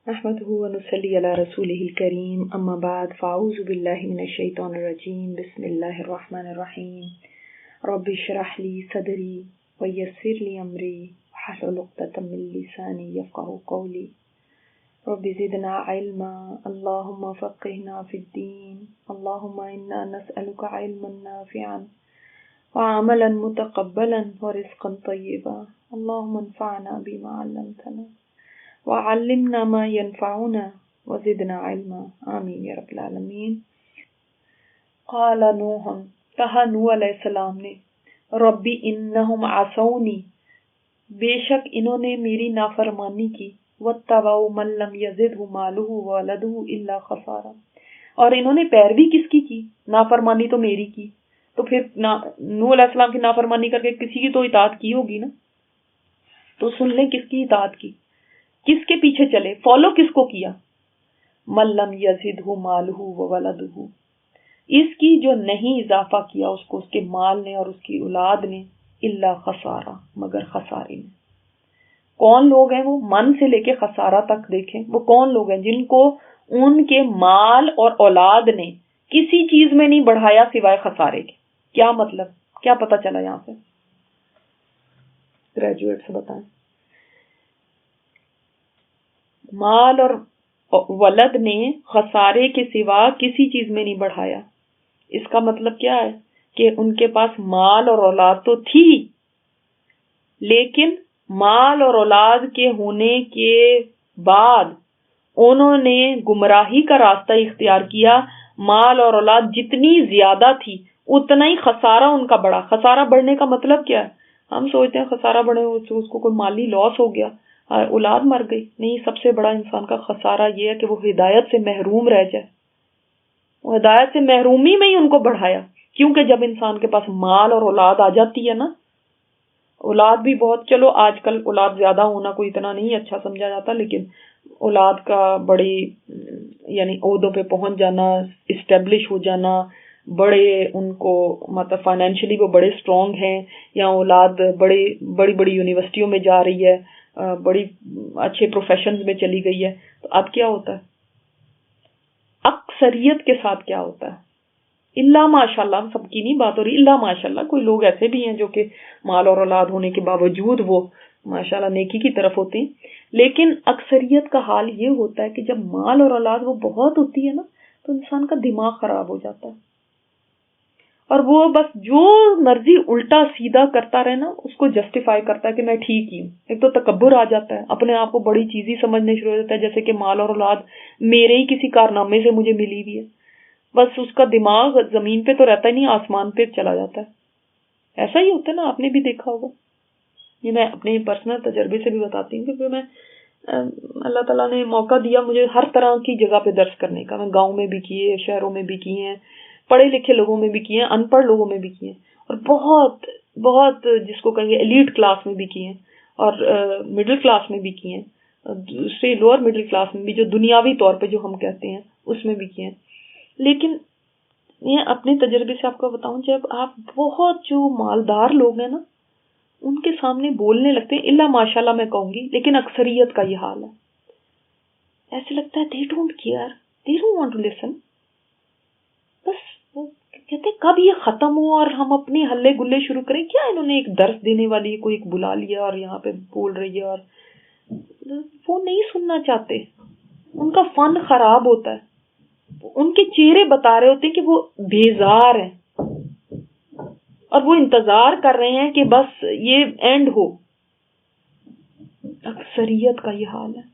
نحمده ونصلي على رسوله الكريم اما بعد فاعوذ بالله من الشيطان الرجيم بسم الله الرحمن الرحيم رب اشرح لي صدري ويسر لي امري واحلل عقدة من لساني يفقهوا قولي رب زدنا علما اللهم فقهنا في الدين اللهم انا نسألك علما نافعا وعملا متقبلا ورزقا طيبا اللهم انفعنا بما علمتنا وعلمنا ما ينفعنا وزدنا علما آمین یا رب العالمین۔ قال نوح، کہا نوح علیہ السلام نے، ربی انہم عصونی، بے شک انہوں نے میری نافرمانی کی، واتبعوا من لم یزدہ مالہ وولدہ الا خسارا، اور انہوں نے پیروی کس کی نافرمانی تو میری کی، تو پھر نوح علیہ السلام کی نافرمانی کر کے کسی کی تو اطاعت کی ہوگی نا، تو سن لیں کس کی اطاعت کی، کس کے پیچھے چلے، فالو کس کو کیا، من لم یزدہ مالہ وولدہ، اس کی جو نہیں اضافہ کیا اس کو اس کے مال نے اور اس کی اولاد نے، الا خسارہ، مگر خسارے میں۔ کون لوگ ہیں وہ؟ من سے لے کے خسارہ تک دیکھیں، وہ کون لوگ ہیں جن کو ان کے مال اور اولاد نے کسی چیز میں نہیں بڑھایا سوائے خسارے کے۔ کیا مطلب، کیا پتہ چلا یہاں سے؟ گریجویٹ سے بتائیں۔ مال اور ولد نے خسارے کے سوا کسی چیز میں نہیں بڑھایا، اس کا مطلب کیا ہے کہ ان کے پاس مال اور اولاد تو تھی، لیکن مال اور اولاد کے ہونے کے بعد انہوں نے گمراہی کا راستہ اختیار کیا۔ مال اور اولاد جتنی زیادہ تھی اتنا ہی خسارہ ان کا بڑھا۔ خسارہ بڑھنے کا مطلب کیا ہے؟ ہم سوچتے ہیں خسارہ بڑھے اس کو کوئی مالی لاس ہو گیا، اولاد مر گئی، نہیں، سب سے بڑا انسان کا خسارہ یہ ہے کہ وہ ہدایت سے محروم رہ جائے۔ وہ ہدایت سے محرومی میں ہی ان کو بڑھایا، کیونکہ جب انسان کے پاس مال اور اولاد آ جاتی ہے نا، اولاد بھی بہت، چلو آج کل اولاد زیادہ ہونا کوئی اتنا نہیں اچھا سمجھا جاتا، لیکن اولاد کا بڑی یعنی عہدوں پہ پہنچ جانا، اسٹیبلش ہو جانا، بڑے ان کو مطلب فائنینشلی وہ بڑے اسٹرانگ ہیں، یا اولاد بڑی بڑی یونیورسٹیوں میں جا رہی ہے، بڑی اچھے پروفیشنز میں چلی گئی ہے، تو اب کیا ہوتا ہے؟ اکثریت کے ساتھ کیا ہوتا ہے؟ اللہ ماشاء اللہ، سب کی نہیں بات ہو رہی، اللہ ماشاء اللہ، کوئی لوگ ایسے بھی ہیں جو کہ مال اور اولاد ہونے کے باوجود وہ ماشاء اللہ نیکی کی طرف ہوتے ہیں، لیکن اکثریت کا حال یہ ہوتا ہے کہ جب مال اور اولاد وہ بہت ہوتی ہے نا، تو انسان کا دماغ خراب ہو جاتا ہے، اور وہ بس جو مرضی الٹا سیدھا کرتا رہے نا، اس کو جسٹیفائی کرتا ہے کہ میں ٹھیک ہی ہوں۔ ایک تو تکبر آ جاتا ہے، اپنے آپ کو بڑی چیز ہی سمجھنے شروع ہو جاتا ہے، جیسے کہ مال اور اولاد میرے ہی کسی کارنامے سے مجھے ملی ہوئی ہے، بس اس کا دماغ زمین پہ تو رہتا ہی نہیں، آسمان پہ چلا جاتا ہے۔ ایسا ہی ہوتا ہے نا، آپ نے بھی دیکھا ہوگا، یہ میں اپنے پرسنل تجربے سے بھی بتاتی ہوں، کیونکہ میں اللہ تعالیٰ نے موقع دیا مجھے ہر طرح کی جگہ پہ درس کرنے کا، میں گاؤں میں بھی کیے، شہروں میں بھی کیے ہیں، پڑھے لکھے لوگوں میں بھی کیے ہیں، ان پڑھ لوگوں میں بھی کیے ہیں، اور بہت بہت جس کو کہیں گے ایلیٹ کلاس میں بھی کیے ہیں، اور مڈل کلاس میں بھی کیے ہیں، دوسرے لوور مڈل کلاس میں بھی، جو دنیاوی طور پہ جو ہم کہتے ہیں اس میں بھی کیے ہیں۔ لیکن یہ اپنے تجربے سے آپ کو بتاؤں، جب آپ بہت جو مالدار لوگ ہیں نا، ان کے سامنے بولنے لگتے ہیں، اللہ ماشاء اللہ میں کہوں گی، لیکن اکثریت کا یہ حال ہے، ایسے لگتا ہے they don't care, they don't want to listen، بس وہ کہتے ہیں کب یہ ختم ہو اور ہم اپنے ہلے گلے شروع کریں، کیا انہوں نے ایک درس دینے والی کوئی ایک بلا لیا اور یہاں پہ بول رہی ہے، اور وہ نہیں سننا چاہتے، ان کا فن خراب ہوتا ہے، ان کے چہرے بتا رہے ہوتے ہیں کہ وہ بیزار ہیں، اور وہ انتظار کر رہے ہیں کہ بس یہ اینڈ ہو۔ اکثریت کا یہ حال ہے،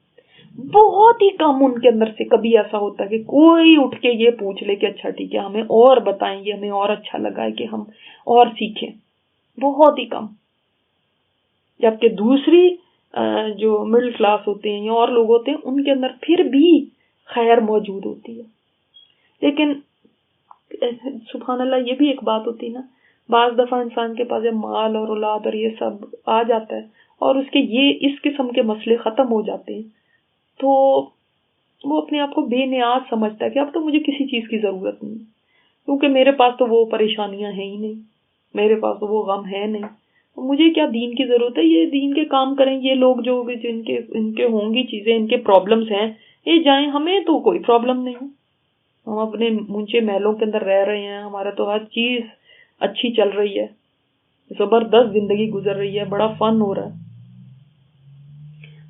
بہت ہی کم ان کے اندر سے کبھی ایسا ہوتا ہے کہ کوئی اٹھ کے یہ پوچھ لے کہ اچھا ٹھیک ہے ہمیں اور بتائیں، یہ ہمیں اور اچھا لگا ہے کہ ہم اور سیکھیں، بہت ہی کم۔ جبکہ دوسری جو مڈل کلاس ہوتے ہیں یا اور لوگ ہوتے ہیں، ان کے اندر پھر بھی خیر موجود ہوتی ہے۔ لیکن سبحان اللہ، یہ بھی ایک بات ہوتی ہے نا، بعض دفعہ انسان کے پاس جب مال اور اولاد اور یہ سب آ جاتا ہے اور اس کے یہ اس قسم کے مسئلے ختم ہو جاتے ہیں، تو وہ اپنے آپ کو بے نیاز سمجھتا ہے کہ اب تو مجھے کسی چیز کی ضرورت نہیں، کیونکہ میرے پاس تو وہ پریشانیاں ہیں ہی نہیں، میرے پاس تو وہ غم ہے نہیں، مجھے کیا دین کی ضرورت ہے؟ یہ دین کے کام کریں یہ لوگ جو ان کے ہوں گی چیزیں، ان کے پرابلمس ہیں، یہ جائیں، ہمیں تو کوئی پرابلم نہیں ہے، ہم اپنے اونچے محلوں کے اندر رہ رہے ہیں، ہمارا تو ہر چیز اچھی چل رہی ہے، زبردست زندگی گزر رہی ہے، بڑا فن ہو رہا ہے.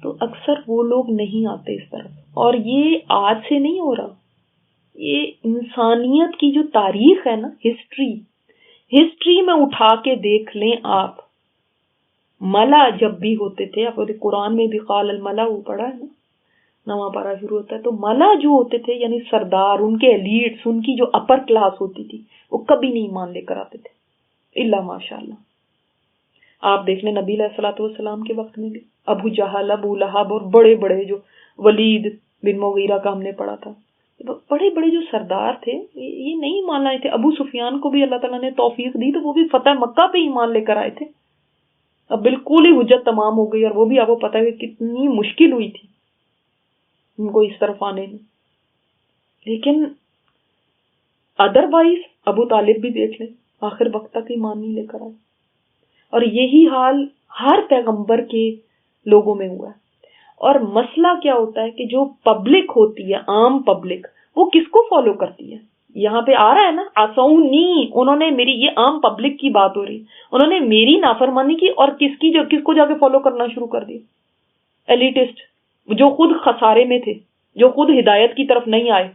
تو اکثر وہ لوگ نہیں آتے اس طرف. اور یہ آج سے نہیں ہو رہا، یہ انسانیت کی جو تاریخ ہے نا، ہسٹری میں اٹھا کے دیکھ لیں آپ. ملا جب بھی ہوتے تھے، آپ قرآن میں بھی قال الملا وہ پڑھا ہے نا، نواں پارا شروع ہوتا ہے، تو ملا جو ہوتے تھے یعنی سردار، ان کے ایلیٹس، ان کی جو اپر کلاس ہوتی تھی، وہ کبھی نہیں ایمان لے کر آتے تھے الا ماشاء اللہ. آپ دیکھ لیں نبی علیہ الصلوۃ والسلام کے وقت میں بھی ابو جہل، ابو لہب اور بڑے بڑے جو ولید بن مغیرہ کا ہم نے پڑھا تھا، بڑے بڑے جو سردار تھے یہ نہیں مان لائے تھے. ابو سفیان کو بھی اللہ تعالیٰ نے توفیق دی تو وہ بھی فتح مکہ پہ ایمان لے کر آئے تھے. اب بالکل ہی حجت تمام ہو گئی، اور وہ بھی آپ کو پتہ ہے کہ کتنی مشکل ہوئی تھی ان کو اس طرف آنے میں. لیکن ادروائز ابو طالب بھی دیکھ لیں، آخر وقت تک ایمان نہیں لے کر آئے. اور یہی حال ہر پیغمبر کے لوگوں میں ہوا ہے. اور مسئلہ کیا ہوتا ہے کہ جو پبلک ہوتی ہے، عام پبلک، وہ کس کو فالو کرتی ہے؟ یہاں پہ آ رہا ہے نا، آسونی، انہوں نے میری، یہ عام پبلک کی بات ہو رہی، انہوں نے میری نافرمانی کی اور کس کو جا کے فالو کرنا شروع کر دیا؟ ایلیٹسٹ، جو خود خسارے میں تھے، جو خود ہدایت کی طرف نہیں آئے،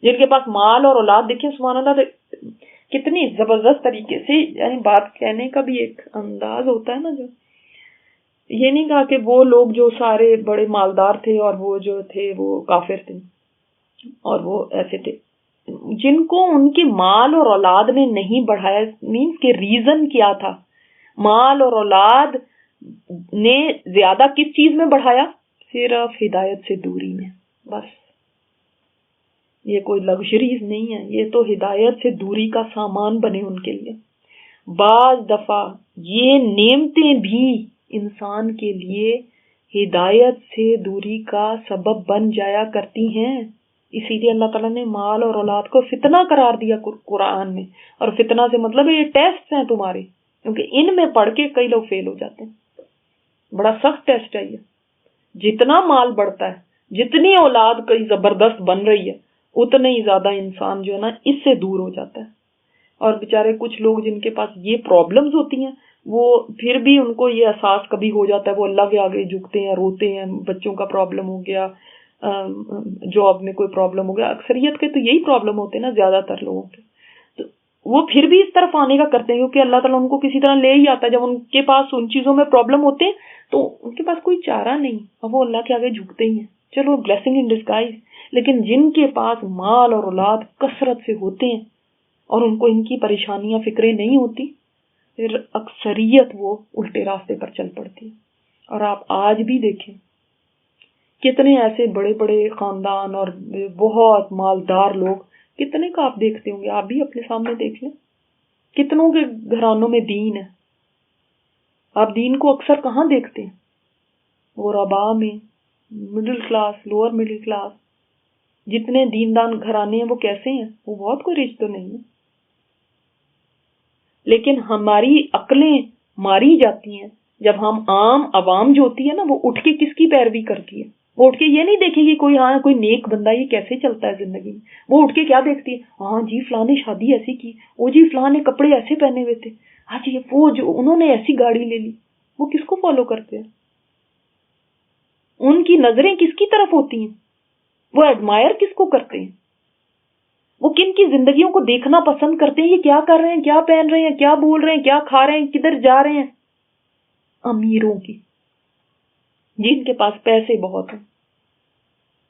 جن کے پاس مال اور اولاد. دیکھیں سبحان اللہ کتنی زبردست طریقے سے، یعنی بات کہنے کا بھی ایک انداز ہوتا ہے نا، جو یہ نہیں کہا کہ وہ لوگ جو سارے بڑے مالدار تھے اور وہ جو تھے وہ کافر تھے اور وہ ایسے تھے. جن کو ان کے مال اور اولاد نے نہیں بڑھایا، مینس کہ ریزن کیا تھا؟ مال اور اولاد نے زیادہ کس چیز میں بڑھایا؟ صرف ہدایت سے دوری میں. بس یہ کوئی لگژریز نہیں ہے، یہ تو ہدایت سے دوری کا سامان بنے ان کے لیے. بعض دفعہ یہ نعمتیں بھی انسان کے لیے ہدایت سے دوری کا سبب بن جایا کرتی ہیں. اسی لیے اللہ تعالیٰ نے مال اور اولاد کو فتنہ قرار دیا قرآن میں. اور فتنہ سے مطلب یہ ٹیسٹ ہیں تمہارے، کیونکہ ان میں پڑھ کے کئی لوگ فیل ہو جاتے ہیں. بڑا سخت ٹیسٹ ہے یہ. جتنا مال بڑھتا ہے، جتنی اولاد کئی زبردست بن رہی ہے، اتنے ہی زیادہ انسان جو ہے نا اس سے دور ہو جاتا ہے. اور بیچارے کچھ لوگ جن کے پاس یہ پرابلمز ہوتی ہیں، وہ پھر بھی ان کو یہ احساس کبھی ہو جاتا ہے، وہ اللہ کے آگے جھکتے ہیں، روتے ہیں، بچوں کا پرابلم ہو گیا، جاب میں کوئی پرابلم ہو گیا. اکثریت کے تو یہی پرابلم ہوتے ہیں نا، زیادہ تر لوگوں کے. تو وہ پھر بھی اس طرف آنے کا کرتے ہیں، کیونکہ اللہ تعالیٰ ان کو کسی طرح لے ہی آتا ہے. جب ان کے پاس ان چیزوں میں پرابلم ہوتے ہیں تو ان کے پاس کوئی چارہ نہیں، اب وہ اللہ کے آگے جھکتے ہی ہیں. چلو بلیسنگ ان ڈسگائز. لیکن جن کے پاس مال اور اولاد کثرت سے ہوتے ہیں اور ان کو ان کی پریشانیاں فکریں نہیں ہوتی، پھر اکثریت وہ الٹے راستے پر چل پڑتی ہے. اور آپ آج بھی دیکھیں کتنے ایسے بڑے بڑے خاندان اور بہت مالدار لوگ، کتنے کا آپ دیکھتے ہوں گے، آپ بھی اپنے سامنے دیکھ لیں، کتنوں کے گھرانوں میں دین ہے. آپ دین کو اکثر کہاں دیکھتے ہیں؟ غرباء میں، middle class, lower middle class. جتنے دیندان گھرانے ہیں وہ کیسے ہیں؟ وہ بہت کوئی رچ تو نہیں ہے. لیکن ہماری عقلیں ماری جاتی ہیں جب ہم عوام جو ہوتی ہے نا، وہ اٹھ کے کس کی پیروی کرتی ہے؟ وہ اٹھ کے یہ نہیں دیکھے گی کوئی نیک بندہ یہ کیسے چلتا ہے زندگی میں. وہ اٹھ کے کیا دیکھتی ہے؟ ہاں جی فلاں نے شادی ایسی کی، وہ جی فلاں نے کپڑے ایسے پہنے ہوئے تھے، ہاں جی وہ جو انہوں نے ایسی گاڑی لے لی. وہ کس کو فالو کرتے ہیں؟ ان کی نظریں کس کی طرف ہوتی ہیں؟ وہ ایڈمائر کس کو کرتے ہیں؟ وہ کن کی زندگیوں کو دیکھنا پسند کرتے ہیں؟ یہ کیا کر رہے ہیں، کیا پہن رہے ہیں، کیا بول رہے ہیں، کیا کھا رہے ہیں، کدھر جا رہے ہیں؟ امیروں کی، جن کے پاس پیسے بہت ہیں.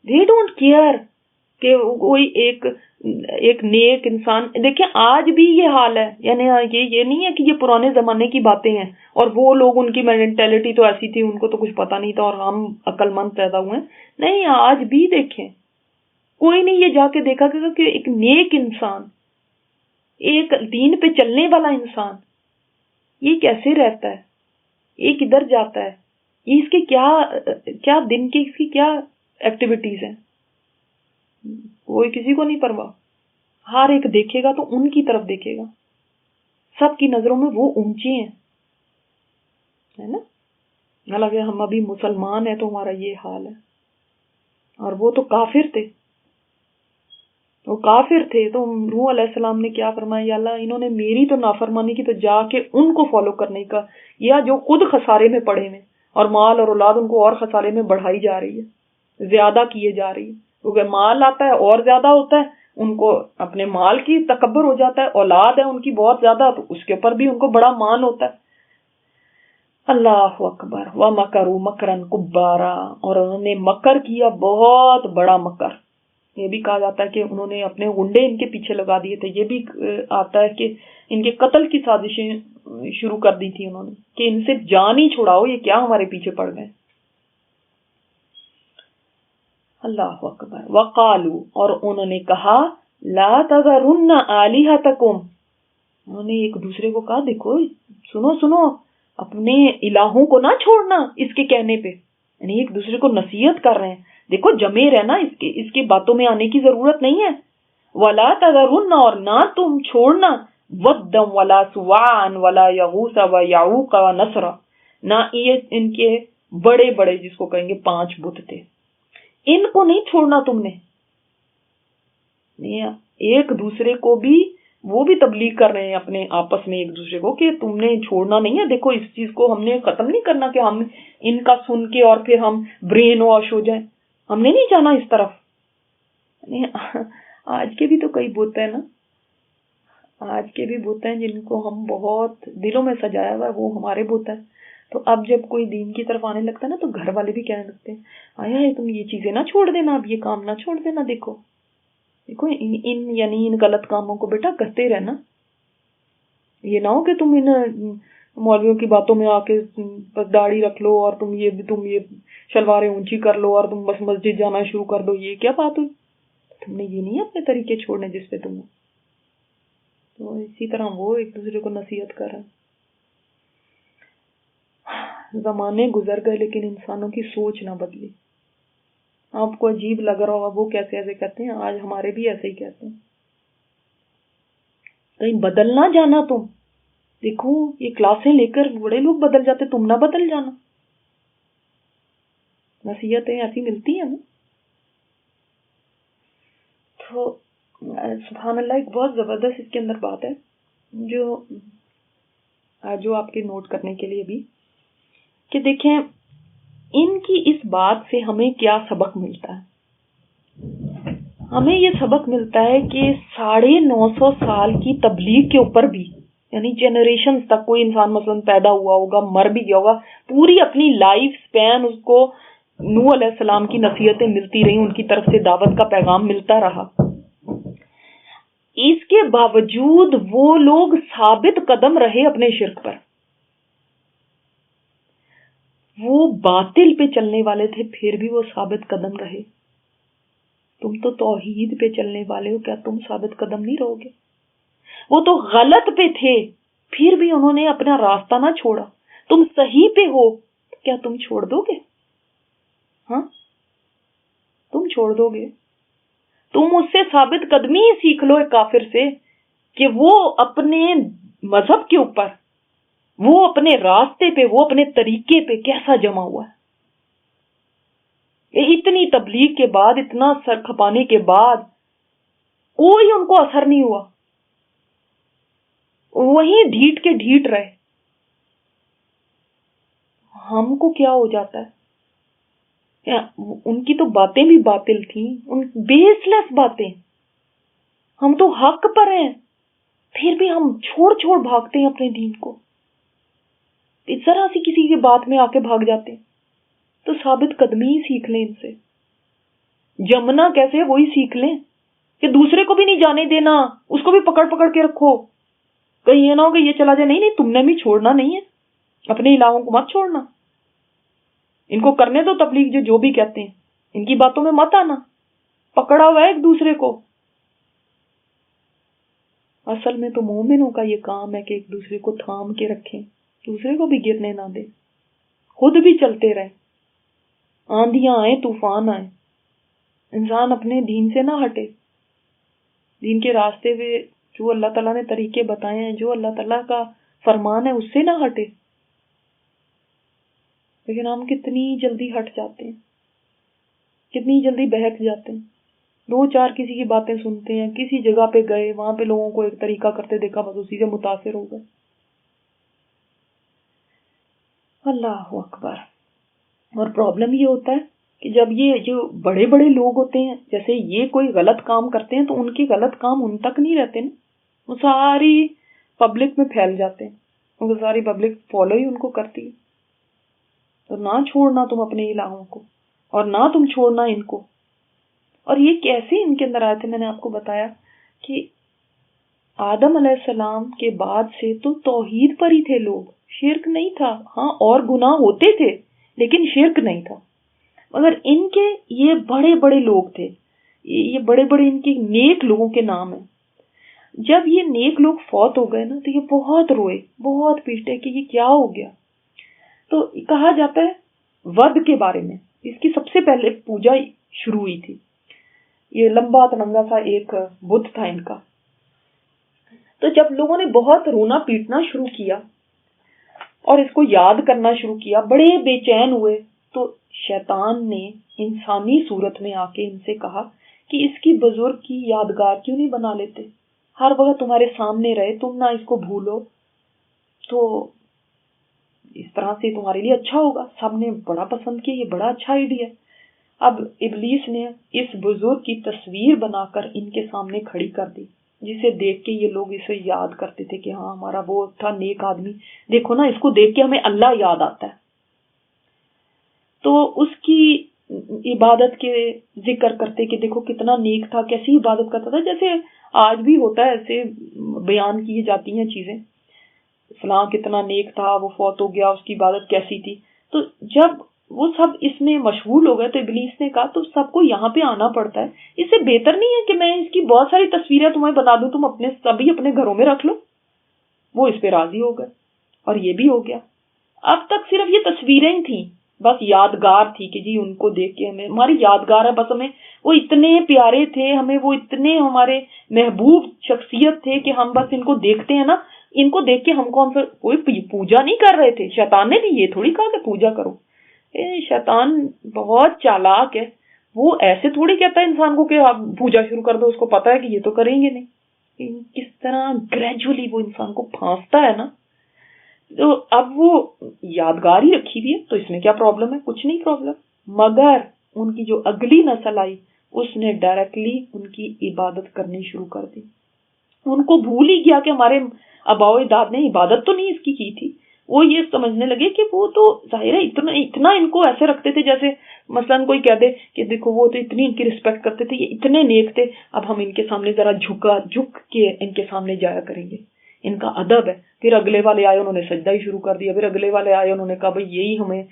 they don't care کہ کوئی ایک نیک انسان. دیکھیں آج بھی یہ حال ہے، یعنی یہ نہیں ہے کہ یہ پرانے زمانے کی باتیں ہیں اور وہ لوگ ان کی مینٹیلٹی تو ایسی تھی، ان کو تو کچھ پتا نہیں تھا اور ہم عقل مند پیدا ہوئے ہیں. نہیں، آج بھی دیکھیں کوئی نہیں یہ جا کے دیکھا کہ ایک نیک انسان، ایک دین پہ چلنے والا انسان یہ کیسے رہتا ہے، یہ کدھر جاتا ہے، یہ اس کے کیا دن کی اس کی کیا ایکٹیویٹیز ہیں. کوئی کسی کو نہیں پرواہ. ہر ایک دیکھے گا تو ان کی طرف دیکھے گا. سب کی نظروں میں وہ اونچے ہیں، ہے نا. حالانکہ ہم ابھی مسلمان ہیں تو ہمارا یہ حال ہے، اور وہ تو کافر تھے، وہ کافر تھے. تو نوح علیہ السلام نے کیا فرمایا، یا اللہ انہوں نے میری تو نافرمانی کی، تو جا کے ان کو فالو کرنے کا، یا جو خود خسارے میں پڑے ہوئے اور مال اور اولاد ان کو اور خسارے میں بڑھائی جا رہی ہے، زیادہ کیے جا رہی ہے. کیونکہ مال آتا ہے اور زیادہ ہوتا ہے، ان کو اپنے مال کی تکبر ہو جاتا ہے، اولاد ہے ان کی بہت زیادہ تو اس کے اوپر بھی ان کو بڑا مان ہوتا ہے. اللہ اکبر. وَمَكَرُوا مَكْرًا كُبَّارًا، اور انہوں نے مکر کیا بہت بڑا مکر. یہ بھی کہا جاتا ہے کہ انہوں نے اپنے گنڈے ان کے پیچھے لگا دیے تھے. یہ بھی آتا ہے کہ ان کے قتل کی سازشیں شروع کر دی تھی انہوں نے کہ ان سے جان ہی چھڑاؤ، یہ کیا ہمارے پیچھے پڑ گئے. اللہ اکبر. وقالوا، اور انہوں نے کہا لا تذرن آلہتکم، انہوں نے ایک دوسرے کو کہا دیکھو سنو اپنے الہوں کو نہ چھوڑنا اس کے کہنے پہ، یعنی ایک دوسرے کو نصیحت کر رہے ہیں، دیکھو جمے رہنا، اس کی باتوں میں آنے کی ضرورت نہیں ہے. ولا تذرن، اور نہ تم چھوڑنا، ودم ولا سواعا ولا یغوث ویعوق ونسرا، نہ یہ ان کے بڑے بڑے جس کو کہیں گے 5 بت تھے، ان کو نہیں چھوڑنا تم نے. ایک دوسرے کو بھی وہ بھی تبلیغ کر رہے ہیں اپنے آپس میں ایک دوسرے کو کہ تم نے چھوڑنا نہیں ہے، دیکھو اس چیز کو ہم نے ختم نہیں کرنا کہ ہم ان کا سن کے اور پھر ہم برین واش ہو جائیں، ہم نے نہیں جانا اس طرف. آج کے بھی تو کئی بت ہیں نا، آج کے بھی بت ہیں جن کو ہم بہت دلوں میں سجایا ہوا ہے، وہ ہمارے بت ہیں. تو اب جب کوئی دین کی طرف آنے لگتا ہے نا تو گھر والے بھی کہنے لگتے ہیں آیا ہے تم یہ چیزیں نہ چھوڑ دینا، اب یہ کام نہ چھوڑ دینا، دیکھو ان غلط کاموں کو بیٹا کرتے رہنا. یہ نہ ہو کہ تم ان مولویوں کی باتوں میں آ کے بس داڑھی رکھ لو اور تم یہ شلواریں اونچی کر لو اور تم بس مسجد جانا شروع کر دو. یہ کیا بات ہوئی؟ تم نے یہ نہیں اپنے طریقے چھوڑنے جس پہ تم. تو اسی طرح وہ ایک دوسرے کو نصیحت کر رہے ہیں. زمانے گزر گئے لیکن انسانوں کی سوچ نہ بدلی. آپ کو عجیب لگ رہا ہوگا وہ کیسے ایسے کہتے ہیں، آج ہمارے بھی ایسے ہی کہتے ہیں. کہیں بدل نہ جانا تم، دیکھو یہ کلاسیں لے کر بڑے لوگ بدل جاتے، تم نہ بدل جانا. نصیحتیں ایسی ملتی ہیں نا. تو سبحان اللہ، ایک بہت زبردست اس کے اندر بات ہے جو آپ کے نوٹ کرنے کے لیے بھی، کہ دیکھیں ان کی اس بات سے ہمیں کیا سبق ملتا ہے. ہمیں یہ سبق ملتا ہے کہ 950 سال کی تبلیغ کے اوپر بھی، یعنی جنریشن تک کوئی انسان مثلا پیدا ہوا ہوگا، مر بھی گیا ہوگا، پوری اپنی لائف سپین اس کو نوح علیہ السلام کی نصیحتیں ملتی رہی، ان کی طرف سے دعوت کا پیغام ملتا رہا. اس کے باوجود وہ لوگ ثابت قدم رہے اپنے شرک پر. وہ باطل پہ چلنے والے تھے پھر بھی وہ ثابت قدم رہے. تم تو توحید پہ چلنے والے ہو، کیا تم ثابت قدم نہیں رہو گے؟ وہ تو غلط پہ تھے پھر بھی انہوں نے اپنا راستہ نہ چھوڑا. تم صحیح پہ ہو، کیا تم چھوڑ دو گے؟ ہاں تم چھوڑ دو گے؟ تم اس سے ثابت قدمی ہی سیکھ لو ایک کافر سے کہ وہ اپنے مذہب کے اوپر، وہ اپنے راستے پہ، وہ اپنے طریقے پہ کیسا جمع ہوا ہے. اتنی تبلیغ کے بعد، اتنا سر کھپانے کے بعد کوئی ان کو اثر نہیں ہوا، وہیں ڈھیٹ کے ڈھیٹ رہے. ہم کو کیا ہو جاتا ہے؟ ان کی تو باتیں بھی باطل تھیں، ان بیس لیس باتیں. ہم تو حق پر ہیں پھر بھی ہم چھوڑ بھاگتے ہیں اپنے دین کو. ذرا سی کسی کی بات میں آ کے بھاگ جاتے ہیں. تو ثابت قدمی ہی سیکھ لیں ان سے. جمنا کیسے وہی سیکھ لیں کہ دوسرے کو بھی نہیں جانے دینا، اس کو بھی پکڑ کے رکھو. کہیں یہ نہ ہو کہ یہ چلا جائے. نہیں تم نے بھی چھوڑنا نہیں ہے، اپنے الہوں کو مت چھوڑنا. ان کو کرنے دو تبلیغ جو بھی کہتے ہیں، ان کی باتوں میں مت آنا. پکڑا ہوا ہے ایک دوسرے کو. اصل میں تو مومنوں کا یہ کام ہے کہ ایک دوسرے کو تھام کے رکھیں، دوسرے کو بھی گرنے نہ دیں، خود بھی چلتے رہیں. آندیاں آئیں، طوفان آئیں، انسان اپنے دین سے نہ ہٹے، دین کے راستے پہ جو اللہ تعالیٰ نے طریقے بتائے ہیں، جو اللہ تعالیٰ کا فرمان ہے اس سے نہ ہٹے. لیکن ہم کتنی جلدی ہٹ جاتے ہیں، کتنی جلدی بہک جاتے ہیں. 2-4 کسی کی باتیں سنتے ہیں، کسی جگہ پہ گئے، وہاں پہ لوگوں کو ایک طریقہ کرتے دیکھا، بس اسی سے متاثر ہو گئے. اللہ اکبر. اور پرابلم یہ ہوتا ہے کہ جب یہ جو بڑے بڑے لوگ ہوتے ہیں، جیسے یہ کوئی غلط کام کرتے ہیں تو ان کے غلط کام ان تک نہیں رہتے نا، وہ ساری پبلک میں پھیل جاتے ہیں، وہ ساری پبلک فالو ہی ان کو کرتی ہے. تو نہ چھوڑنا تم اپنے الہوں کو، اور نہ تم چھوڑنا ان کو. اور یہ کیسے ان کے اندر آئے تھے؟ میں نے آپ کو بتایا کہ آدم علیہ السلام کے بعد سے تو توحید پر ہی تھے لوگ، شرک نہیں تھا. ہاں اور گناہ ہوتے تھے لیکن شرک نہیں تھا. مگر ان کے یہ بڑے بڑے لوگ تھے، یہ بڑے بڑے ان کے نیک لوگوں کے نام ہیں. جب یہ نیک لوگ فوت ہو گئے نا تو یہ بہت روئے، بہت پیٹے کہ یہ کیا ہو گیا. تو کہا جاتا ہے ود کے بارے میں، اس کی سب سے پہلے پوجا شروع ہوئی تھی. یہ لمبا تنگا سا ایک بت تھا ان کا. تو جب لوگوں نے بہت رونا پیٹنا شروع کیا اور اس کو یاد کرنا شروع کیا، بڑے بے چین ہوئے، تو شیطان نے انسانی صورت میں آ کے ان سے کہا کہ اس کی بزرگ کی یادگار کیوں نہیں بنا لیتے؟ ہر وقت تمہارے سامنے رہے، تم نہ اس کو بھولو، تو اس طرح سے تمہارے لیے اچھا ہوگا. سب نے بڑا پسند کیا، یہ بڑا اچھا آئیڈیا. اب ابلیس نے اس بزرگ کی تصویر بنا کر ان کے سامنے کھڑی کر دی، جسے دیکھ کے یہ لوگ اسے یاد کرتے تھے کہ ہاں ہمارا وہ تھا نیک آدمی، دیکھو نا اس کو دیکھ کے ہمیں اللہ یاد آتا ہے. تو اس کی عبادت کے ذکر کرتے کہ دیکھو کتنا نیک تھا، کیسی عبادت کرتا تھا. جیسے آج بھی ہوتا ہے، ایسے بیان کی جاتی ہیں چیزیں، فلاں کتنا نیک تھا، وہ فوت ہو گیا، اس کی عبادت کیسی تھی. تو جب وہ سب اس میں مشغول ہو گئے تو ابلیس نے کہا تو سب کو یہاں پہ آنا پڑتا ہے، اس سے بہتر نہیں ہے کہ میں اس کی بہت ساری تصویریں تمہیں بنا دوں، تم اپنے سبھی اپنے گھروں میں رکھ لو. وہ اس پہ راضی ہو گئے اور یہ بھی ہو گیا. اب تک صرف یہ تصویریں ہی تھیں، بس یادگار تھی کہ جی ان کو دیکھ کے ہماری یادگار ہے، بس ہمیں وہ اتنے پیارے تھے، ہمیں وہ اتنے ہمارے محبوب شخصیت تھے کہ ہم بس ان کو دیکھتے ہیں نا، ان کو دیکھ کے ہم کون سا کوئی پوجا نہیں کر رہے تھے. شیطان نے بھی یہ تھوڑی کہا کہ پوجا کرو. شیطان بہت چالاک ہے، وہ ایسے تھوڑی کہتا ہے انسان کو کہ آپ پوجا شروع کر دو، اس کو پتا ہے کہ یہ تو کریں گے نہیں. کس طرح گریجولی وہ انسان کو پھانستا ہے نا. تو اب وہ یادگار ہی رکھی ہوئی ہے تو اس میں کیا پرابلم ہے؟ کچھ نہیں پرابلم. مگر ان کی جو اگلی نسل آئی اس نے ڈائریکٹلی ان کی عبادت کرنی شروع کر دی. ان کو بھول ہی گیا کہ ہمارے آباء و اجداد نے عبادت تو نہیں اس کی تھی. وہ یہ سمجھنے لگے کہ وہ تو ظاہر ہے اتنا ان کو ایسے رکھتے تھے جیسے مثلاً کوئی کہہ دے کہ دیکھو وہ تو اتنی ان کی رسپیکٹ کرتے تھے، یہ اتنے نیک تھے، اب ہم ان کے سامنے ذرا جھک کے ان کے سامنے جایا کریں گے، ان کا ادب ہے. پھر اگلے والے آئے، انہوں نے سجدہ ہی شروع کر دیا. پھر اگلے والے آئے، انہوں نے کہا بھائی یہی ہمیں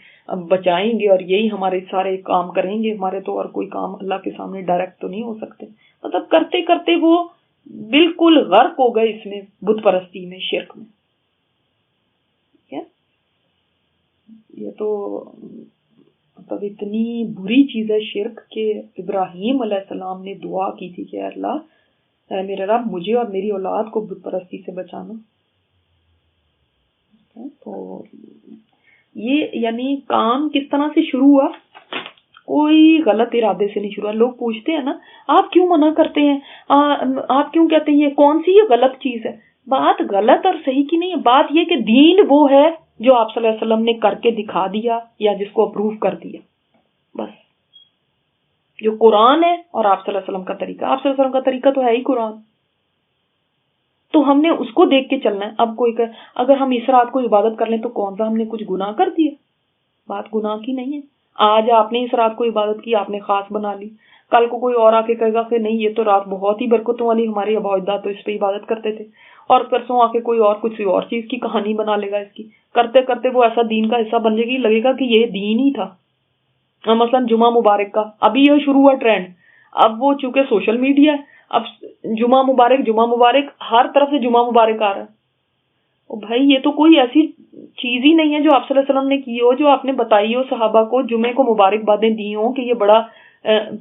بچائیں گے اور یہی ہمارے سارے کام کریں گے، ہمارے تو اور کوئی کام اللہ کے سامنے ڈائریکٹ تو نہیں ہو سکتے. مطلب کرتے کرتے وہ بالکل غرق ہو گئے اس میں، بت پرستی میں، شرک میں. یہ تو مطلب اتنی بری چیز ہے شرک کہ ابراہیم علیہ السلام نے دعا کی تھی کہ اللہ اے میرے رب مجھے اور میری اولاد کو بت پرستی سے بچانا. تو یہ یعنی کام کس طرح سے شروع ہوا؟ کوئی غلط ارادے سے نہیں شروع. لوگ پوچھتے ہیں نا آپ کیوں منع کرتے ہیں، آپ کیوں کہتے ہیں یہ کون سی یہ غلط چیز ہے؟ بات غلط اور صحیح کی نہیں ہے، بات یہ کہ دین وہ ہے جو آپ صلی اللہ علیہ وسلم نے کر کے دکھا دیا یا جس کو اپروو کر دیا. بس جو قرآن ہے اور آپ صلی اللہ علیہ وسلم کا طریقہ، آپ صلی اللہ علیہ وسلم کا طریقہ تو ہے ہی قرآن، تو ہم نے اس کو دیکھ کے چلنا ہے. اب کوئی اگر ہم اس رات کو عبادت کر لیں تو کون سا ہم نے کچھ گناہ کر دیا؟ بات گناہ کی نہیں ہے. آج آپ نے اس رات کو عبادت کی، آپ نے خاص بنا لی، کل کو کوئی اور آ کے کہے گا کہ نہیں یہ تو رات بہت ہی برکتوں والی، ہماری آباء و اجداد تو اس پہ عبادت کرتے تھے، اور پرسوں آ کے کوئی اور کچھ اور چیز کی کہانی بنا لے گا اس کی. کرتے کرتے وہ ایسا دین کا حصہ بن جائے گی، لگے گا کہ یہ دین ہی تھا. مثلا جمعہ مبارک کا ابھی یہ شروع ہوا ٹرینڈ، اب وہ چونکہ سوشل میڈیا ہے، اب جمعہ مبارک ہر طرف سے جمعہ مبارک آ رہا ہے. بھائی یہ تو کوئی ایسی چیز ہی نہیں ہے جو آپ صلی اللہ علیہ وسلم نے کی ہو، جو آپ نے بتائی ہو صحابہ کو، جمعے کو مبارکبادیں دی ہوں کہ یہ بڑا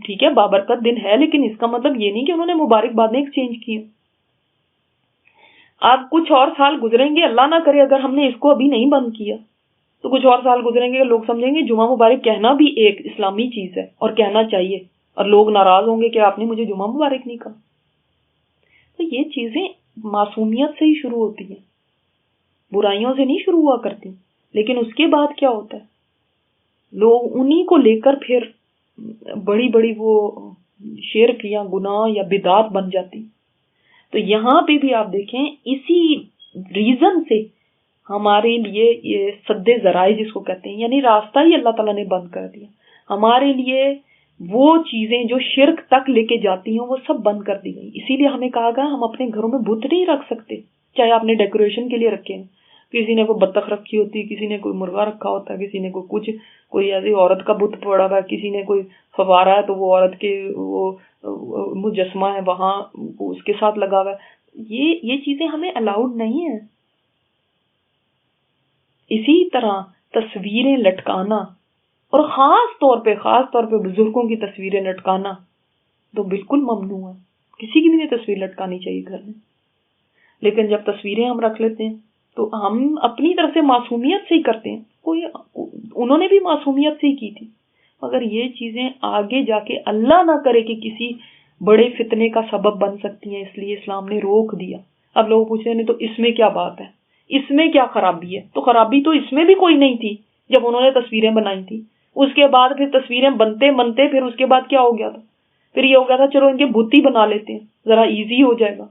ٹھیک ہے بابرکت دن ہے، لیکن اس کا مطلب یہ نہیں کہ انہوں نے مبارکبادیں ایکسچینج کی. اب کچھ اور سال گزریں گے، اللہ نہ کرے اگر ہم نے اس کو ابھی نہیں بند کیا تو کچھ اور سال گزریں گے، لوگ سمجھیں گے جمعہ مبارک کہنا بھی ایک اسلامی چیز ہے اور کہنا چاہیے، اور لوگ ناراض ہوں گے کہ آپ نے مجھے جمعہ مبارک نہیں کہا۔ تو یہ چیزیں معصومیت سے ہی شروع ہوتی ہیں، برائیوں سے نہیں شروع ہوا کرتی، لیکن اس کے بعد کیا ہوتا ہے، لوگ انہی کو لے کر پھر بڑی بڑی وہ شرک یا گناہ یا بدعت بن جاتی۔ تو یہاں پہ بھی آپ دیکھیں اسی ریزن سے ہمارے لیے یہ سد ذرائع جس کو کہتے ہیں، یعنی راستہ ہی اللہ تعالیٰ نے بند کر دیا ہمارے لیے، وہ چیزیں جو شرک تک لے کے جاتی ہیں وہ سب بند کر دی گئی۔ اسی لیے ہمیں کہا گیا ہم اپنے گھروں میں بت نہیں رکھ سکتے، چاہے آپ نے ڈیکوریشن کے لیے رکھے ہیں، کسی نے کوئی بطخ رکھی ہوتی ہے، کسی نے کوئی مرغا رکھا ہوتا ہے، کسی نے کوئی کچھ، کوئی ایسی عورت کا بت پڑا ہوا ہے، کسی نے کوئی فوارہ ہے تو وہ عورت کے وہ مجسمہ ہے وہاں اس کے ساتھ لگا ہوا ہے۔ یہ چیزیں ہمیں الاؤڈ نہیں ہیں۔ اسی طرح تصویریں لٹکانا، اور خاص طور پہ بزرگوں کی تصویریں لٹکانا تو بالکل ممنوع ہے، کسی کی بھی نہیں تصویر لٹکانی چاہیے گھر میں۔ لیکن جب تصویریں ہم رکھ لیتے ہیں تو ہم اپنی طرف سے معصومیت سے ہی کرتے ہیں، انہوں نے بھی معصومیت سے ہی کی تھی، مگر یہ چیزیں آگے جا کے اللہ نہ کرے کہ کسی بڑے فتنے کا سبب بن سکتی ہیں، اس لیے اسلام نے روک دیا۔ اب لوگ پوچھ رہے ہیں تو اس میں کیا بات ہے، اس میں کیا خرابی ہے؟ تو خرابی تو اس میں بھی کوئی نہیں تھی جب انہوں نے تصویریں بنائی تھی، اس کے بعد پھر تصویریں بنتے پھر اس کے بعد کیا ہو گیا تھا، پھر یہ ہو گیا تھا چلو ان کے بت ہی بنا لیتے ہیں، ذرا ایزی ہو جائے گا،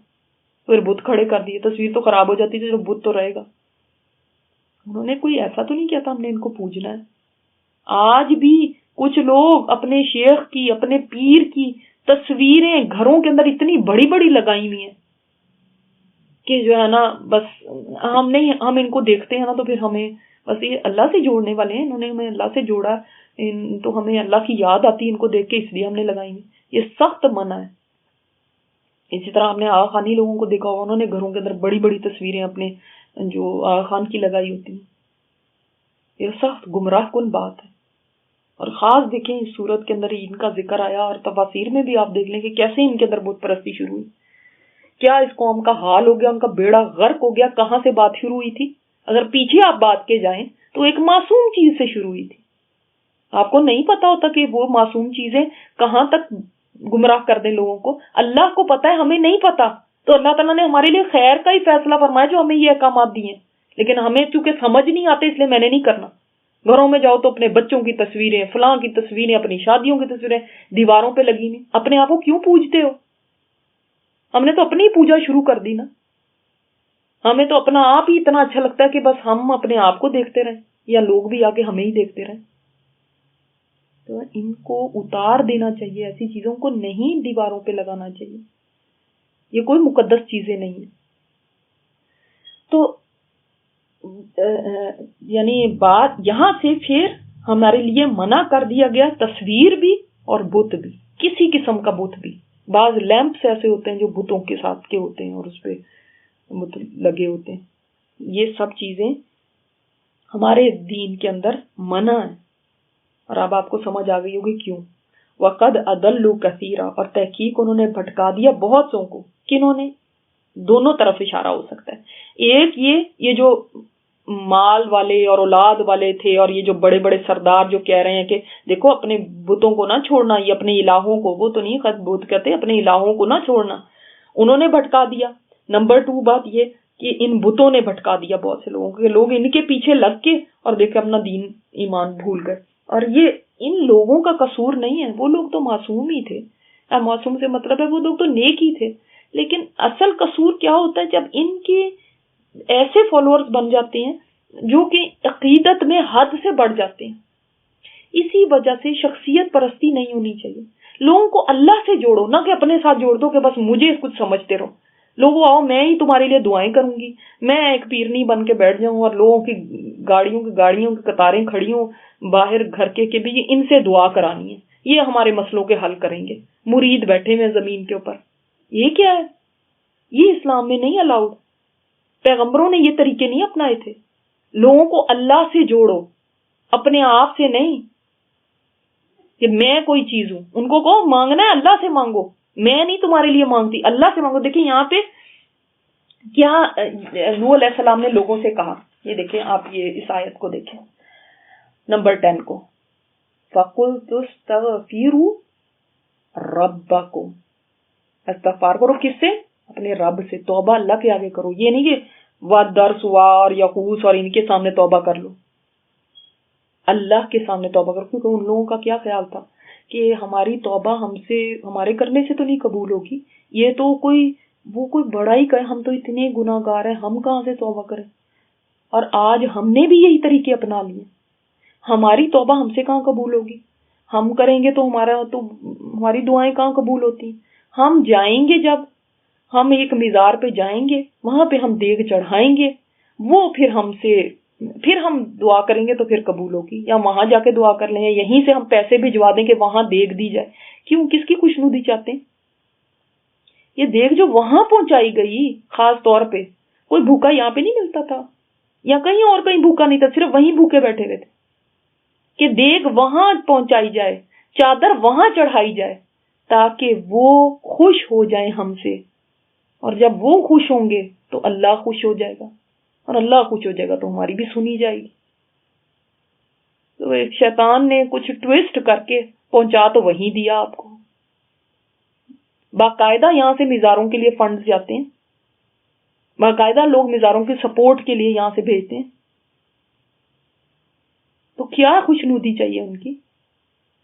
پھر بت کھڑے کر دیے، تصویر تو خراب ہو جاتی تھی تو بت تو رہے گا۔ انہوں نے کوئی ایسا تو نہیں کیا تھا ہم نے ان کو پوجنا ہے۔ آج بھی کچھ لوگ اپنے شیخ کی، اپنے پیر کی تصویریں گھروں کے اندر اتنی بڑی بڑی لگائی ہوئی ہیں کہ جو ہے نا بس ہم ان کو دیکھتے ہیں نا تو پھر ہمیں بس یہ اللہ سے جوڑنے والے ہیں، انہوں نے ہمیں اللہ سے جوڑا، تو ہمیں اللہ کی یاد آتی ہے ان کو دیکھ کے، اس لیے ہم نے لگائی ہوئی۔ یہ سخت منع ہے۔ اسی طرح آپ نے آغا خانی لوگوں کو دیکھا ہوگا، انہوں نے گھروں کے اندر بڑی بڑی تصویریں اپنے جو آغا خان کی لگائی ہوتی ہیں۔ یہ سخت گمراہ کن بات ہے، اور خاص دیکھیں اس صورت کے اندر ان کا ذکر آیا، اور تفاسیر میں بھی آپ دیکھ لیں کہ کیسے ان کے اندر بت پرستی شروع ہوئی، کیا اس قوم کا حال ہو گیا، ان کا بیڑا غرق ہو گیا۔ کہاں سے بات شروع ہوئی تھی؟ اگر پیچھے آپ بات کے جائیں تو ایک معصوم چیز سے شروع ہوئی تھی۔ آپ کو نہیں پتا ہوتا کہ وہ معصوم چیزیں کہاں تک گمراہ کر دیں لوگوں کو، اللہ کو پتا ہے، ہمیں نہیں پتا۔ تو اللہ تعالیٰ نے ہمارے لیے خیر کا ہی فیصلہ فرمایا جو ہمیں یہ احکامات دیے ہیں، لیکن ہمیں چونکہ سمجھ نہیں آتے اس لیے میں نے نہیں کرنا۔ گھروں میں جاؤ تو اپنے بچوں کی تصویریں، فلاں کی تصویریں، اپنی شادیوں کی تصویریں دیواروں پہ لگی ہوئی۔ اپنے آپ کو کیوں پوجتے ہو؟ ہم نے تو اپنی پوجا شروع کر دی نا، ہمیں تو اپنا آپ ہی اتنا اچھا لگتا ہے کہ بس ہم اپنے آپ کو دیکھتے رہیں یا لوگ بھی آ کے ہمیں ہی دیکھتے رہیں۔ تو ان کو اتار دینا چاہیے، ایسی چیزوں کو نہیں دیواروں پہ لگانا چاہیے، یہ کوئی مقدس چیزیں نہیں ہیں۔ تو یعنی بات یہاں سے پھر ہمارے لیے منع کر دیا گیا تصویر بھی اور بت بھی، کسی قسم کا بت بھی۔ بعض لیمپس ایسے ہوتے ہیں جو بتوں کے ساتھ کے ہوتے ہیں اور اس پہ بت لگے ہوتے ہیں، یہ سب چیزیں ہمارے دین کے اندر منع ہے۔ اور اب آپ کو سمجھ آ گئی ہوگی کیوں۔ وَقَدْ أَضَلُّوا كَثِيرًا، اور تحقیق انہوں نے بھٹکا دیا بہت سو کو۔ کنہوں نے؟ دونوں طرف اشارہ ہو سکتا ہے۔ ایک یہ جو مال والے اور اولاد والے تھے، اور یہ جو بڑے بڑے سردار جو کہہ رہے ہیں کہ دیکھو اپنے بتوں کو نہ چھوڑنا، یہ اپنے الہوں کو، وہ تو نہیں خط بت کہتے، اپنے الہوں کو نہ چھوڑنا، انہوں نے بھٹکا دیا۔ نمبر 2 بات یہ کہ ان بتوں نے بھٹکا دیا بہت سے لوگوں کو، لوگ ان کے پیچھے لگ کے اور دیکھے اپنا دین ایمان بھول گئے۔ اور یہ ان لوگوں کا قصور نہیں ہے، وہ لوگ تو معصوم ہی تھے، معصوم سے مطلب ہے وہ لوگ تو نیک ہی تھے، لیکن اصل قصور کیا ہوتا ہے جب ان کے ایسے فالوورز بن جاتے ہیں جو کہ عقیدت میں حد سے بڑھ جاتے ہیں۔ اسی وجہ سے شخصیت پرستی نہیں ہونی چاہیے، لوگوں کو اللہ سے جوڑو، نہ کہ اپنے ساتھ جوڑ دو کہ بس مجھے کچھ سمجھتے رہو، لوگوں آؤ میں ہی تمہارے لیے دعائیں کروں گی، میں ایک پیرنی بن کے بیٹھ جاؤں اور لوگوں کی گاڑیوں کی قطاریں کھڑی ہوں باہر گھر کے کہ بھی ان سے دعا کرانی ہے، یہ ہمارے مسئلوں کے حل کریں گے، مرید بیٹھے ہوئے زمین کے اوپر۔ یہ کیا ہے؟ یہ اسلام میں نہیں الاؤڈ، پیغمبروں نے یہ طریقے نہیں اپنائے تھے۔ لوگوں کو اللہ سے جوڑو، اپنے آپ سے نہیں کہ میں کوئی چیز ہوں۔ ان کو کہو مانگنا ہے اللہ سے مانگو، میں نہیں تمہارے لیے مانگتی، اللہ سے مانگو۔ دیکھیں یہاں پہ کیا نوح علیہ السلام نے لوگوں سے کہا؟ یہ دیکھیں آپ، یہ اس آیت کو دیکھیں، نمبر 10 کو، فَقُلْتُ اسْتَغْفِرُوا رَبَّكُمْ، استغفار کرو کس سے؟ اپنے رب سے، توبہ اللہ کے آگے کرو. یہ نہیں کہ وادر سوار یقوس اور ان کے سامنے توبہ کر لو، اللہ کے سامنے توبہ کرو. کیونکہ ان لوگوں کا کیا خیال تھا کہ ہماری توبہ ہم سے، ہمارے کرنے سے تو نہیں قبول ہوگی، یہ تو وہ کوئی بڑا ہی کہے، ہم تو اتنے گناہ گار ہیں، ہم کہاں سے توبہ کریں. اور آج ہم نے بھی یہی طریقے اپنا لیے، ہماری توبہ ہم سے کہاں قبول ہوگی، ہم کریں گے تو ہماری دعائیں کہاں قبول ہوتی. ہم جائیں گے، جب ہم ایک مزار پہ جائیں گے، وہاں پہ ہم دیگ چڑھائیں گے، وہ پھر ہم دعا کریں گے تو پھر قبول ہوگی. یا وہاں جا کے دعا کر لیں، یا یہیں سے ہم پیسے بھجوا دیں کہ وہاں دیگ دی جائے. کیوں؟ کس کی خوشنودی چاہتے ہیں؟ یہ دیگ جو وہاں پہنچائی گئی، خاص طور پہ کوئی بھوکا یہاں پہ نہیں ملتا تھا، یا کہیں اور کہیں بھوکا نہیں تھا، صرف وہیں بھوکے بیٹھے ہوئے تھے، کہ دیگ وہاں پہنچائی جائے، چادر وہاں چڑھائی جائے، تاکہ وہ خوش ہو جائیں ہم سے. اور جب وہ خوش ہوں گے تو اللہ خوش ہو جائے گا، اور اللہ خوش ہو جائے گا تو ہماری بھی سنی جائے گی. تو ایک شیطان نے کچھ ٹویسٹ کر کے پہنچا تو وہیں دیا آپ کو. باقاعدہ یہاں سے مزاروں کے لیے فنڈز جاتے ہیں، باقاعدہ لوگ مزاروں کے سپورٹ کے لیے یہاں سے بھیجتے ہیں. تو کیا خوشنودی چاہیے ان کی؟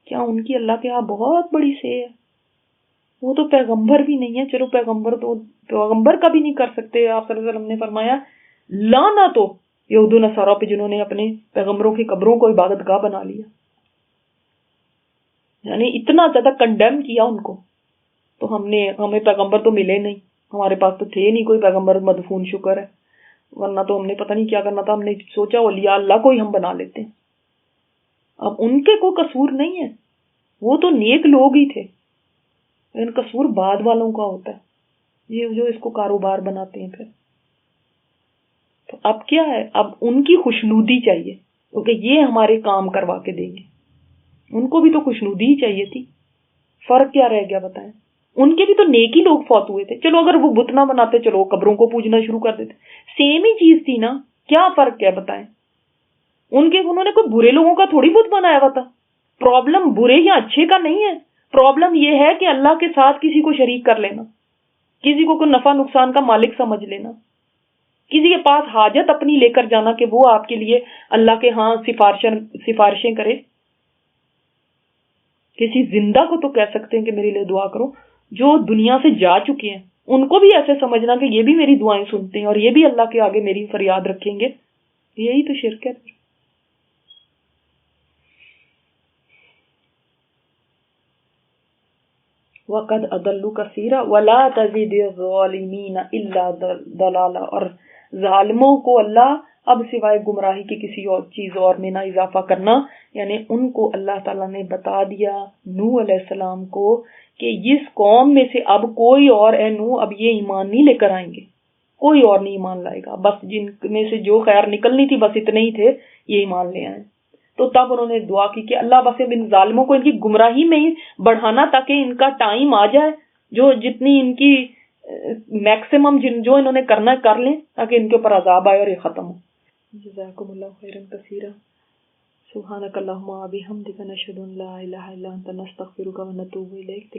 کیا ان کی اللہ کے ہاں بہت بڑی سے ہے؟ وہ تو پیغمبر بھی نہیں ہے. چلو پیغمبر کا بھی نہیں کر سکتے. آپ صلی اللہ علیہ وسلم نے فرمایا لانا تو یہود و نصارہ پہ جنہوں نے اپنے پیغمبروں کی قبروں کو عبادت گاہ بنا لیا، یعنی اتنا زیادہ کنڈیم کیا ان کو. تو ہمیں پیغمبر تو ملے نہیں، ہمارے پاس تو تھے نہیں کوئی پیغمبر مدفون، شکر ہے، ورنہ تو ہم نے پتہ نہیں کیا کرنا تھا. ہم نے سوچا اولیاء اللہ کو ہی ہم بنا لیتے ہیں. اب ان کے کوئی قصور نہیں ہے، وہ تو نیک لوگ ہی تھے، لیکن قصور بعد والوں کا ہوتا ہے، یہ جو اس کو کاروبار بناتے ہیں پھر. تو اب کیا ہے، اب ان کی خوشنودی چاہیے، کیونکہ یہ ہمارے کام کروا کے دیں گے. ان کو بھی تو خوشنودی ہی چاہیے تھی. فرق کیا رہ گیا بتائیں؟ ان کے بھی تو نیکی لوگ فوت ہوئے تھے. چلو اگر وہ بت نہ بناتے، چلو قبروں کو پوجنا شروع کر دیتے، سیم ہی چیز تھی نا. کیا فرق ہے بتائیں؟ انہوں نے کوئی برے لوگوں کا تھوڑی بت بنایا ہوا تھا. پرابلم برے یا اچھے کا نہیں ہے، پرابلم یہ ہے کہ اللہ کے ساتھ کسی کو شریک کر لینا، کسی کو کوئی نفع نقصان کا مالک سمجھ لینا، کسی کے پاس حاجت اپنی لے کر جانا کہ وہ آپ کے لیے اللہ کے ہاں سفارشیں کرے. کسی زندہ کو تو کہہ سکتے ہیں کہ میرے لیے دعا کرو. جو دنیا سے جا چکے ہیں ان کو بھی ایسے سمجھنا کہ یہ بھی میری دعائیں سنتے ہیں اور یہ بھی اللہ کے آگے میری فریاد رکھیں گے. یہی تو شرک ہے. وَقَدْ أَضَلُّوا كَثِيرًا وَلَا تَزِدِ الظَّالِمِينَ إِلَّا ضَلَالًا. اور ظالموں کو اللہ اب سوائے گمراہی کی کسی اور چیز اور میں نہ اضافہ کرنا. یعنی ان کو اللہ تعالیٰ نے بتا دیا نوح علیہ السلام کو کہ اس قوم میں سے اب کوئی اور، اے نوح اب یہ ایمان نہیں لے کر آئیں گے، کوئی اور نہیں ایمان لائے گا. بس جن میں سے جو خیر نکلنی تھی بس اتنے ہی تھے یہ ایمان لے آئے. تو تب انہوں نے دعا کی کہ اللہ بس ان ظالموں کو ان کی گمراہی میں ہی بڑھانا تاکہ ان کا ٹائم آ جائے، جو جتنی ان کی میکسیمم جو انہوں نے کرنا کر لیں تاکہ ان کے اوپر عذاب آئے اور یہ ختم ہو. جزاکم اللہ خیرا کثیرا. سبحانک اللہم و بحمدک نشہد ان لا الہ الا انت نستغفرک و نتوب الیک.